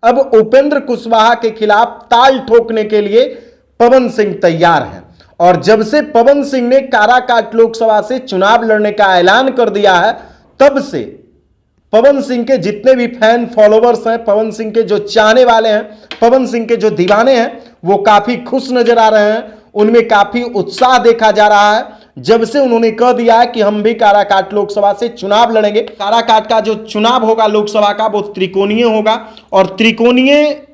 अब उपेंद्र कुशवाहा के खिलाफ ताल ठोकने के लिए पवन सिंह तैयार हैं। और जब से पवन सिंह ने काराकाट लोकसभा से चुनाव लड़ने का ऐलान कर दिया है, तब से पवन सिंह के जितने भी फैन फॉलोवर्स हैं, पवन सिंह के जो चाहने वाले हैं, पवन सिंह के जो दीवाने हैं, वो काफी खुश नजर आ रहे हैं। उनमें काफी उत्साह देखा जा रहा है जब से उन्होंने कह दिया है कि हम भी काराकाट लोकसभा से चुनाव लड़ेंगे। काराकाट का जो चुनाव होगा लोकसभा का, वो त्रिकोणीय होगा और त्रिकोणीय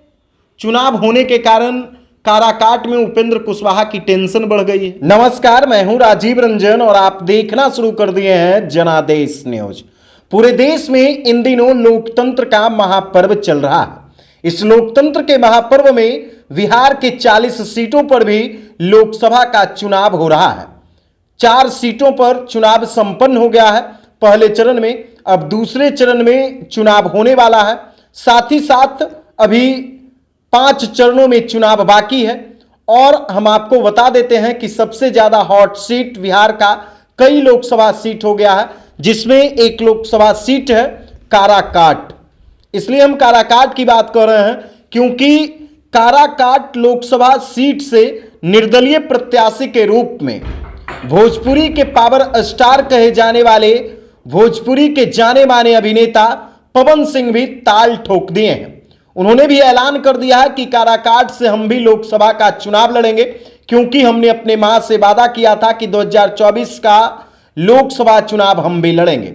चुनाव होने के कारण काराकाट में उपेंद्र कुशवाहा की टेंशन बढ़ गई है। नमस्कार, मैं हूं राजीव रंजन और आप देखना शुरू कर दिए हैं जनादेश न्यूज। पूरे देश में इन दिनों लोकतंत्र का महापर्व चल रहा है। इस लोकतंत्र के महापर्व में बिहार के 40 सीटों पर भी लोकसभा का चुनाव हो रहा है। 4 सीटों पर चुनाव संपन्न हो गया है पहले चरण में, अब दूसरे चरण में चुनाव होने वाला है। साथ ही साथ अभी 5 चरणों में चुनाव बाकी है। और हम आपको बता देते हैं कि सबसे ज्यादा हॉट सीट बिहार का कई लोकसभा सीट हो गया है, जिसमें एक लोकसभा सीट है काराकाट। इसलिए हम काराकाट की बात कर रहे हैं क्योंकि काराकाट लोकसभा सीट से निर्दलीय प्रत्याशी के रूप में भोजपुरी के पावर स्टार कहे जाने वाले भोजपुरी के जाने माने अभिनेता पवन सिंह भी ताल ठोक दिए हैं। उन्होंने भी ऐलान कर दिया है कि काराकाट से हम भी लोकसभा का चुनाव लड़ेंगे, क्योंकि हमने अपने मां से वादा किया था कि 2024 का लोकसभा चुनाव हम भी लड़ेंगे।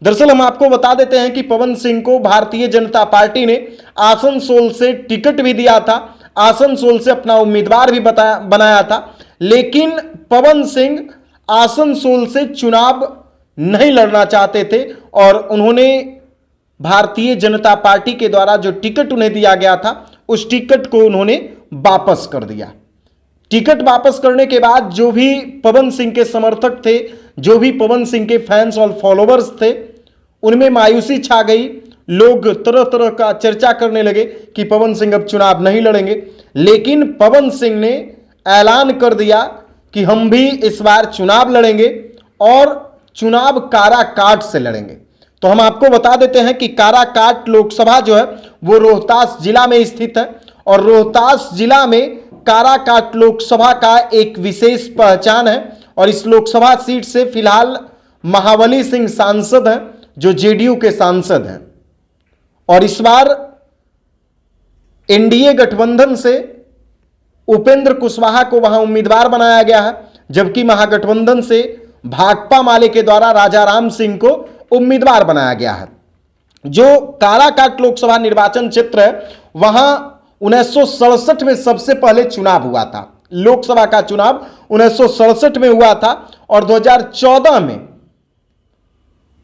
दरअसल हम आपको बता देते हैं कि पवन सिंह को भारतीय जनता पार्टी ने आसनसोल से टिकट भी दिया था, आसनसोल से अपना उम्मीदवार भी बनाया था, लेकिन पवन सिंह आसनसोल से चुनाव नहीं लड़ना चाहते थे और उन्होंने भारतीय जनता पार्टी के द्वारा जो टिकट उन्हें दिया गया था, उस टिकट को उन्होंने वापस कर दिया। टिकट वापस करने के बाद जो भी पवन सिंह के समर्थक थे, जो भी पवन सिंह के फैंस और फॉलोवर्स थे, उनमें मायूसी छा गई। लोग तरह तरह का चर्चा करने लगे कि पवन सिंह अब चुनाव नहीं लड़ेंगे। लेकिन पवन सिंह ने ऐलान कर दिया कि हम भी इस बार चुनाव लड़ेंगे और चुनाव काराकाट से लड़ेंगे। तो हम आपको बता देते हैं कि काराकाट लोकसभा जो है वो रोहतास जिला में स्थित है और रोहतास जिला में काराकाट लोकसभा का एक विशेष पहचान है। और इस लोकसभा सीट से फिलहाल महाबली सिंह सांसद हैं, जो जेडीयू के सांसद हैं। और इस बार एनडीए गठबंधन से उपेंद्र कुशवाहा को वहां उम्मीदवार बनाया गया है, जबकि महागठबंधन से भाकपा माले के द्वारा राजा राम सिंह को उम्मीदवार बनाया गया है। जो काराकाट लोकसभा निर्वाचन क्षेत्र है, वहां 1967 में सबसे पहले चुनाव हुआ था। लोकसभा का चुनाव 1967 में हुआ था और 2014 में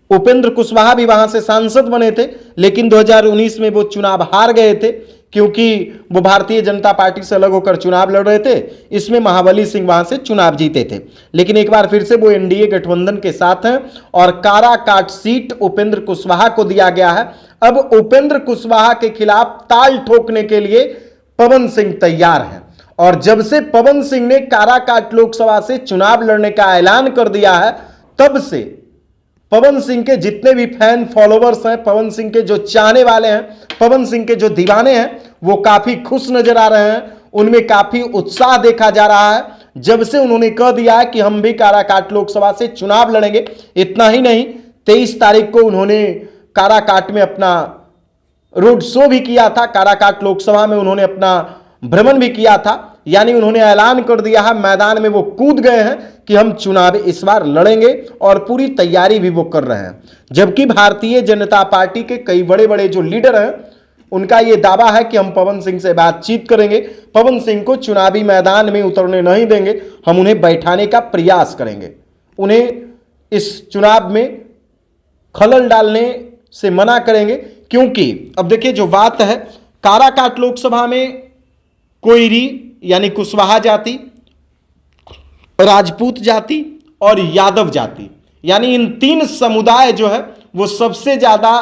उपेंद्र कुशवाहा भी वहां से सांसद बने थे, लेकिन 2019 में वो चुनाव हार गए थे क्योंकि वो भारतीय जनता पार्टी से अलग होकर चुनाव लड़ रहे थे। इसमें महाबली सिंह वहां से चुनाव जीते थे, लेकिन एक बार फिर से वो एनडीए गठबंधन के साथ हैं और काराकाट सीट उपेंद्र कुशवाहा को दिया गया है। अब उपेंद्र कुशवाहा के खिलाफ ताल ठोकने के लिए पवन सिंह तैयार हैं। और जब से पवन सिंह ने काराकाट लोकसभा से चुनाव लड़ने का ऐलान कर दिया है, तब से पवन सिंह के जितने भी फैन फॉलोवर्स हैं, पवन सिंह के जो चाहने वाले हैं, पवन सिंह के जो दीवाने हैं, वो काफी खुश नजर आ रहे हैं। उनमें काफी उत्साह देखा जा रहा है जब से उन्होंने कह दिया है कि हम भी काराकाट लोकसभा से चुनाव लड़ेंगे। इतना ही नहीं, 23 तारीख को उन्होंने काराकाट में अपना रोड शो भी किया था। काराकाट लोकसभा में उन्होंने अपना भ्रमण भी किया था, यानी उन्होंने ऐलान कर दिया है, मैदान में वो कूद गए हैं कि हम चुनाव इस बार लड़ेंगे और पूरी तैयारी भी वो कर रहे हैं। जबकि भारतीय जनता पार्टी के कई बड़े बड़े जो लीडर हैं, उनका ये दावा है कि हम पवन सिंह से बातचीत करेंगे, पवन सिंह को चुनावी मैदान में उतरने नहीं देंगे, हम उन्हें बैठाने का प्रयास करेंगे, उन्हें इस चुनाव में खलल डालने से मना करेंगे। क्योंकि अब देखिए जो बात है, काराकाट लोकसभा में कोयरी यानी कुशवाहा जाति, राजपूत जाति और यादव जाति, यानी इन 3 समुदाय जो है वो सबसे ज्यादा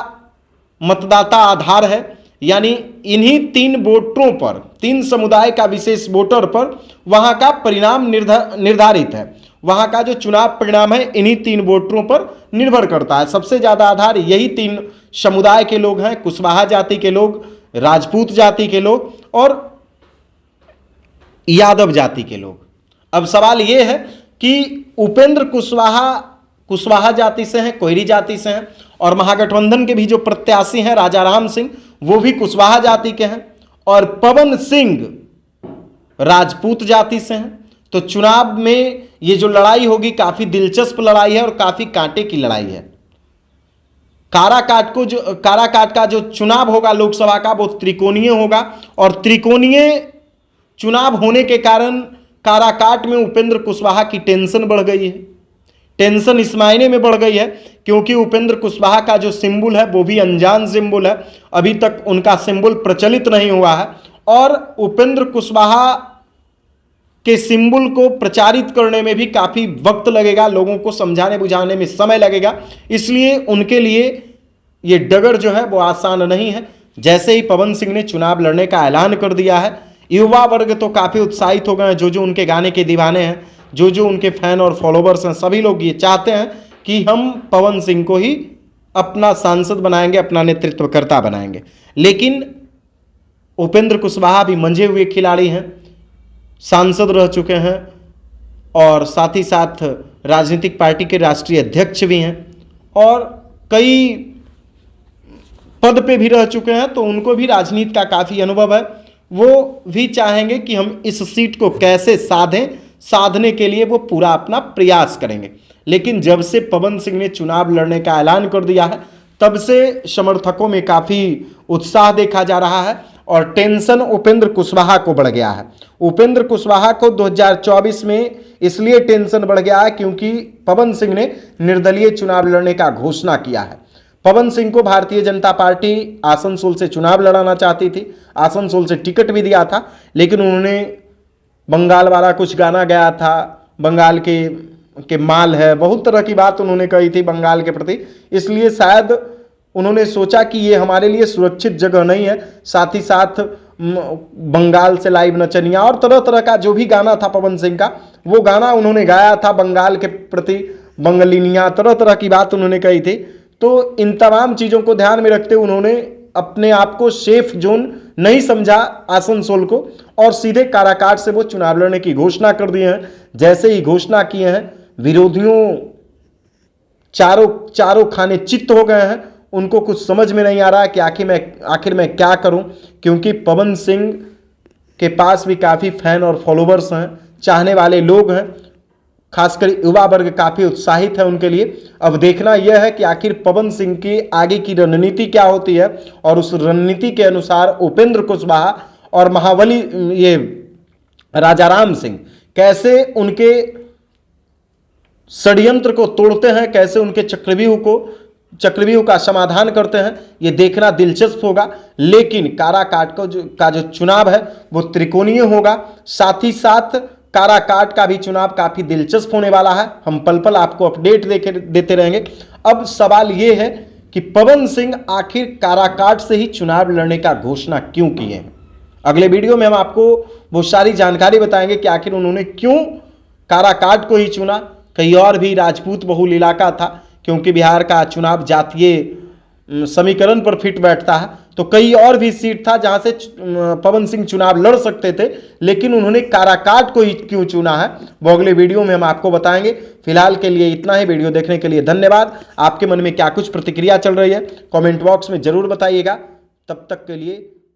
मतदाता आधार है। यानी इन्हीं 3 वोटरों पर, 3 समुदाय का विशेष वोटर पर वहां का परिणाम निर्धारित है। वहां का जो चुनाव परिणाम है इन्हीं 3 वोटरों पर निर्भर करता है। सबसे ज्यादा आधार यही 3 समुदाय के लोग हैं, कुशवाहा जाति के लोग, राजपूत जाति के लोग और यादव जाति के लोग। अब सवाल यह है कि उपेंद्र कुशवाहा जाति से हैं, कोयरी जाति से हैं, और महागठबंधन के भी जो प्रत्याशी हैं राजा राम सिंह, वो भी कुशवाहा जाति के हैं, और पवन सिंह राजपूत जाति से हैं। तो चुनाव में ये जो लड़ाई होगी काफी दिलचस्प लड़ाई है और काफी कांटे की लड़ाई है। काराकाट का जो चुनाव होगा लोकसभा का, वो त्रिकोणीय होगा, और त्रिकोणीय चुनाव होने के कारण काराकाट में उपेंद्र कुशवाहा की टेंशन बढ़ गई है। टेंशन इस मायने में बढ़ गई है क्योंकि उपेंद्र कुशवाहा का जो सिंबल है वो भी अनजान सिंबल है, अभी तक उनका सिंबल प्रचलित नहीं हुआ है, और उपेंद्र कुशवाहा के सिंबल को प्रचारित करने में भी काफ़ी वक्त लगेगा, लोगों को समझाने बुझाने में समय लगेगा, इसलिए उनके लिए ये डगर जो है वो आसान नहीं है। जैसे ही पवन सिंह ने चुनाव लड़ने का ऐलान कर दिया है, युवा वर्ग तो काफ़ी उत्साहित हो गए हैं। जो उनके गाने के दीवाने हैं, जो उनके फैन और फॉलोवर्स हैं, सभी लोग ये चाहते हैं कि हम पवन सिंह को ही अपना सांसद बनाएंगे, अपना नेतृत्वकर्ता बनाएंगे। लेकिन उपेंद्र कुशवाहा भी मंझे हुए खिलाड़ी हैं, सांसद रह चुके हैं और साथ ही साथ राजनीतिक पार्टी के राष्ट्रीय अध्यक्ष भी हैं और कई पद पे भी रह चुके हैं, तो उनको भी राजनीति का काफ़ी अनुभव है। वो भी चाहेंगे कि हम इस सीट को कैसे साधने के लिए वो पूरा अपना प्रयास करेंगे। लेकिन जब से पवन सिंह ने चुनाव लड़ने का ऐलान कर दिया है, तब से समर्थकों में काफ़ी उत्साह देखा जा रहा है और टेंशन उपेंद्र कुशवाहा को बढ़ गया है। उपेंद्र कुशवाहा को 2024 में इसलिए टेंशन बढ़ गया है क्योंकि पवन सिंह ने निर्दलीय चुनाव लड़ने का घोषणा किया है। पवन सिंह को भारतीय जनता पार्टी आसनसोल से चुनाव लड़ाना चाहती थी, आसनसोल से टिकट भी दिया था, लेकिन उन्होंने बंगाल वाला कुछ गाना गाया था, बंगाल के माल है, बहुत तरह की बात उन्होंने कही थी बंगाल के प्रति, इसलिए शायद उन्होंने सोचा कि ये हमारे लिए सुरक्षित जगह नहीं है। साथ ही साथ बंगाल से लाइव नचनिया और तरह तरह का जो भी गाना था पवन सिंह का, वो गाना उन्होंने गाया था बंगाल के प्रति, बंगलिनिया, तरह तरह की बात उन्होंने कही थी। तो इन तमाम चीज़ों को ध्यान में रखते हुए उन्होंने अपने आप को सेफ जोन नहीं समझा आसनसोल को और सीधे काराकाट से वो चुनाव लड़ने की घोषणा कर दिए हैं। जैसे ही घोषणा किए हैं, विरोधियों चारों खाने चित्त हो गए हैं, उनको कुछ समझ में नहीं आ रहा है कि आखिर मैं क्या करूं, क्योंकि पवन सिंह के पास भी काफ़ी फैन और फॉलोवर्स हैं, चाहने वाले लोग हैं, खासकर युवा वर्ग काफ़ी उत्साहित है उनके लिए। अब देखना यह है कि आखिर पवन सिंह की आगे की रणनीति क्या होती है और उस रणनीति के अनुसार उपेंद्र कुशवाहा और महाबली ये राजा राम सिंह कैसे उनके षड्यंत्र को तोड़ते हैं, कैसे उनके चक्रव्यूह का समाधान करते हैं, ये देखना दिलचस्प होगा। लेकिन काराकाट का जो चुनाव है वो त्रिकोणीय होगा, साथ ही साथ काराकाट का भी चुनाव काफ़ी दिलचस्प होने वाला है। हम पल पल आपको अपडेट देते रहेंगे। अब सवाल ये है कि पवन सिंह आखिर काराकाट से ही चुनाव लड़ने का घोषणा क्यों किए हैं। अगले वीडियो में हम आपको वो सारी जानकारी बताएंगे कि आखिर उन्होंने क्यों काराकाट को ही चुना। कहीं और भी राजपूत बहुल इलाका था, क्योंकि बिहार का चुनाव जातीय समीकरण पर फिट बैठता है, तो कई और भी सीट था जहां से पवन सिंह चुनाव लड़ सकते थे, लेकिन उन्होंने काराकाट को ही क्यों चुना है वो अगले वीडियो में हम आपको बताएंगे। फिलहाल के लिए इतना ही। वीडियो देखने के लिए धन्यवाद। आपके मन में क्या कुछ प्रतिक्रिया चल रही है कमेंट बॉक्स में जरूर बताइएगा। तब तक के लिए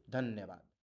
धन्यवाद।